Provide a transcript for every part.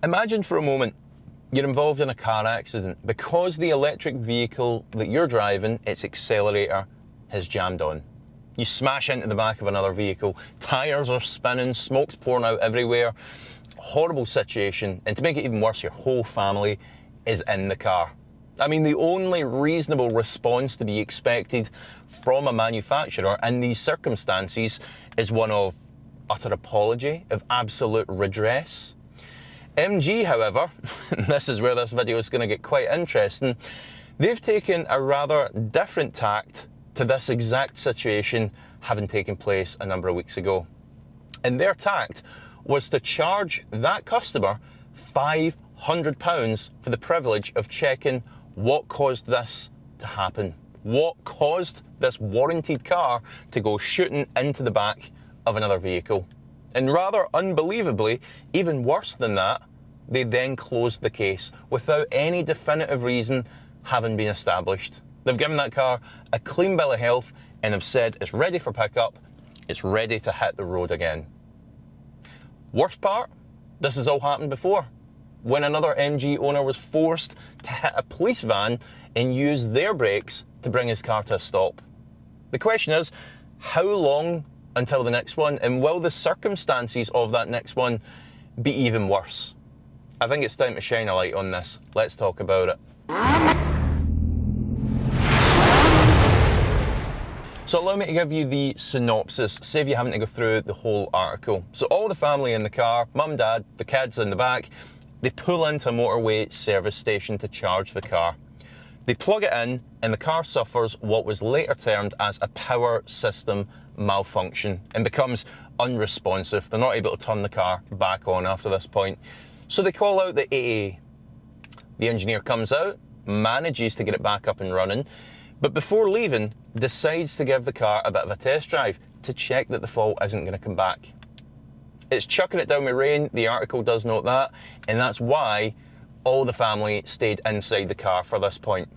Imagine for a moment you're involved in a car accident. Because the electric vehicle that you're driving, its accelerator has jammed on. You smash into the back of another vehicle, tyres are spinning, smoke's pouring out everywhere. Horrible situation, and to make it even worse, your whole family is in the car. I mean, the only reasonable response to be expected from a manufacturer in these circumstances is one of utter apology, of absolute redress. MG, however, and this is where this video is going to get quite interesting, they've taken a rather different tact to this exact situation having taken place a number of weeks ago. And their tact was to charge that customer £500 for the privilege of checking what caused this to happen. What caused this warranted car to go shooting into the back of another vehicle. And rather unbelievably, even worse than that, they then closed the case without any definitive reason having been established. They've given that car a clean bill of health and have said it's ready for pickup, it's ready to hit the road again. Worst part, this has all happened before, when another MG owner was forced to hit a police van and use their brakes to bring his car to a stop. The question is, how long until the next one, and will the circumstances of that next one be even worse? I think it's time to shine a light on this. Let's talk about it. So allow me to give you the synopsis, save you having to go through the whole article. So all the family in the car, mum, dad, the kids in the back, they pull into a motorway service station to charge the car. They plug it in and the car suffers what was later termed as a power system malfunction and becomes unresponsive. They're not able to turn the car back on after this point. So they call out the AA. The engineer comes out, manages to get it back up and running, but before leaving, decides to give the car a bit of a test drive to check that the fault isn't going to come back. It's chucking it down with rain, the article does note that, and that's why all the family stayed inside the car for this point.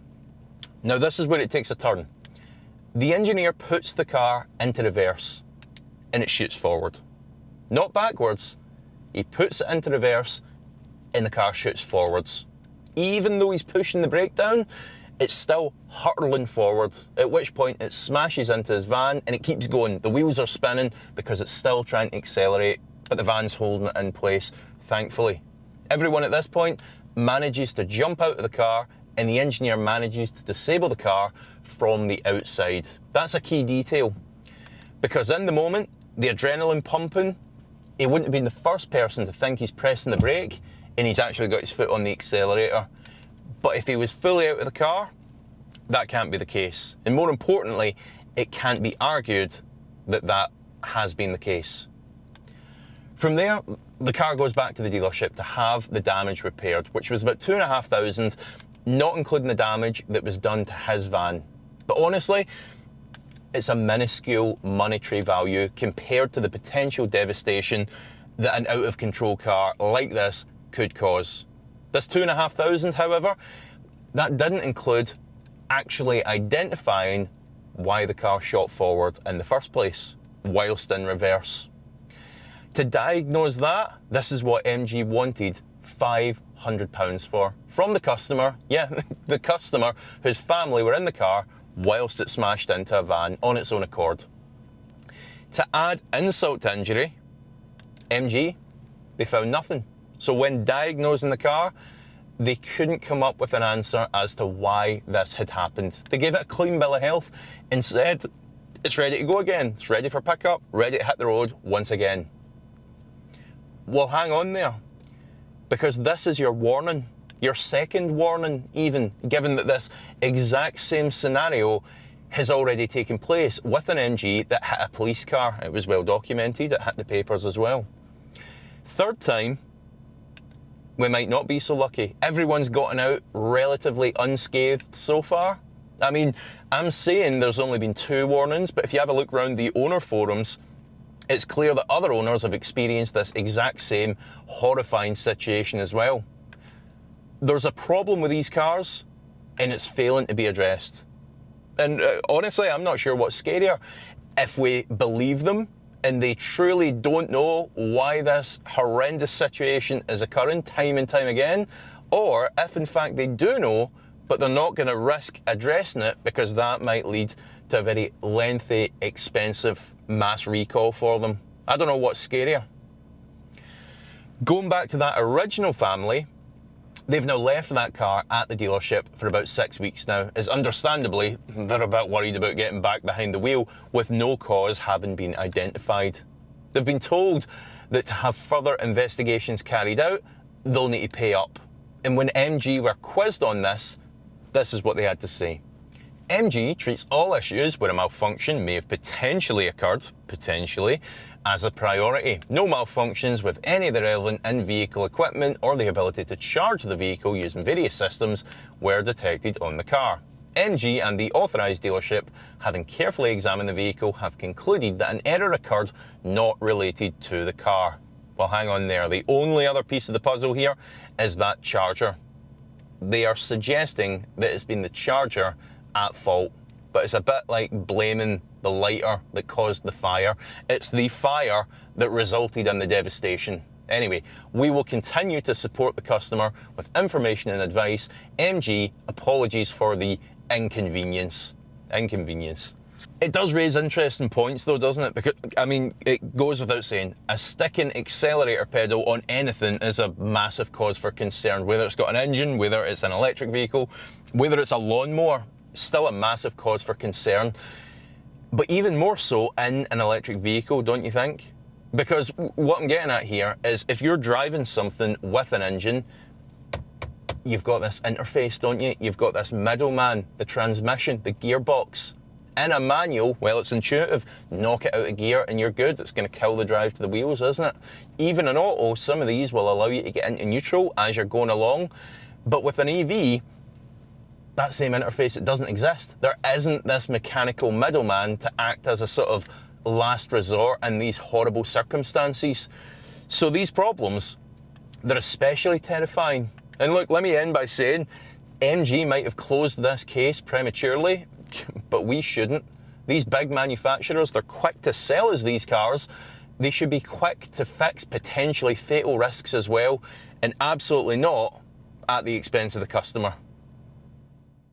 Now this is where it takes a turn. The engineer puts the car into reverse and it shoots forward. Not backwards, he puts it into reverse and the car shoots forwards. Even though he's pushing the brake down, it's still hurtling forward, at which point it smashes into his van and it keeps going. The wheels are spinning because it's still trying to accelerate, but the van's holding it in place, thankfully. Everyone at this point manages to jump out of the car and the engineer manages to disable the car from the outside. That's a key detail, because in the moment, the adrenaline pumping, he wouldn't have been the first person to think he's pressing the brake and he's actually got his foot on the accelerator. But if he was fully out of the car, that can't be the case. And more importantly, it can't be argued that that has been the case. From there, the car goes back to the dealership to have the damage repaired, which was about £2,500, not including the damage that was done to his van. But honestly, it's a minuscule monetary value compared to the potential devastation that an out-of-control car like this could cause. This £2,500, however, that didn't include actually identifying why the car shot forward in the first place, whilst in reverse. To diagnose that, this is what MG wanted £500 for, from the customer, yeah, the customer whose family were in the car whilst it smashed into a van on its own accord. To add insult to injury, MG, they found nothing. So when diagnosing the car, they couldn't come up with an answer as to why this had happened. They gave it a clean bill of health and said, it's ready to go again. It's ready for pickup, ready to hit the road once again. Well, hang on there, because this is your warning, your second warning even, given that this exact same scenario has already taken place with an MG that hit a police car. It was well documented, it hit the papers as well. Third time, we might not be so lucky. Everyone's gotten out relatively unscathed so far. I mean, I'm saying there's only been 2 warnings, but if you have a look around the owner forums, it's clear that other owners have experienced this exact same horrifying situation as well. There's a problem with these cars, and it's failing to be addressed. And honestly, I'm not sure what's scarier. If we believe them and they truly don't know why this horrendous situation is occurring time and time again, or if in fact they do know, but they're not going to risk addressing it because that might lead to a very lengthy, expensive mass recall for them. I don't know what's scarier. Going back to that original family, they've now left that car at the dealership for about 6 weeks now, as understandably they're a bit worried about getting back behind the wheel with no cause having been identified. They've been told that to have further investigations carried out, they'll need to pay up. And when MG were quizzed on this is what they had to say. MG treats all issues where a malfunction may have potentially occurred, as a priority. No malfunctions with any of the relevant in-vehicle equipment or the ability to charge the vehicle using various systems were detected on the car. MG and the authorised dealership, having carefully examined the vehicle, have concluded that an error occurred not related to the car. Well, hang on there. The only other piece of the puzzle here is that charger. They are suggesting that it's been the charger at fault, but it's a bit like blaming the lighter that caused the fire. It's the fire that resulted in the devastation. Anyway, we will continue to support the customer with information and advice. MG, apologies for the inconvenience. It does raise interesting points though, doesn't it? Because, I mean, it goes without saying, a sticking accelerator pedal on anything is a massive cause for concern. Whether it's got an engine, whether it's an electric vehicle, whether it's a lawnmower, still a massive cause for concern. But even more so in an electric vehicle, don't you think? Because what I'm getting at here is if you're driving something with an engine, you've got this interface, don't you? You've got this middleman, the transmission, the gearbox. In a manual, well, it's intuitive. Knock it out of gear and you're good. It's going to kill the drive to the wheels, isn't it? Even in auto, some of these will allow you to get into neutral as you're going along. But with an EV, that same interface, it doesn't exist. There isn't this mechanical middleman to act as a sort of last resort in these horrible circumstances. So these problems, they're especially terrifying. And look, let me end by saying, MG might have closed this case prematurely, but we shouldn't. These big manufacturers, they're quick to sell us these cars. They should be quick to fix potentially fatal risks as well, and absolutely not at the expense of the customer.